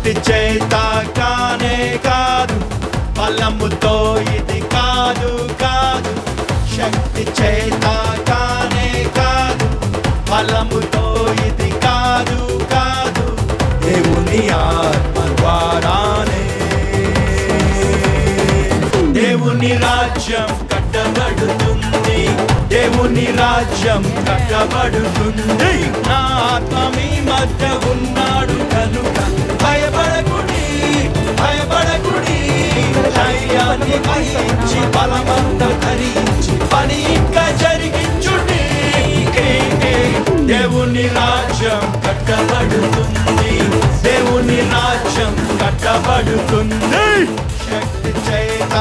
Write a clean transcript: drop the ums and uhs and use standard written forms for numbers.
శక్తి చేత కానే కాదు, బలముతో ఇది కాదు కాదు. శక్తి చేత కానే కాదు, బలముతో ఇది కాదు కాదు. దేవుని ఆత్మ ద్వారానే దేవుని రాజ్యం కట్టబడుతుంది, దేవుని రాజ్యం కట్టబడుతుంది. నా ఆత్మ మీ మధ్య ఉన్నాడు కనుక భయపడకుడి భయపడకుడి. ధైర్యాన్ని వహించి బలమంతా ధరించి పని ఇంకా జరిగించుడి. దేవుని రాజ్యం కట్టబడుతుంది, దేవుని రాజ్యం కట్టబడుతుంది. శక్తి చేత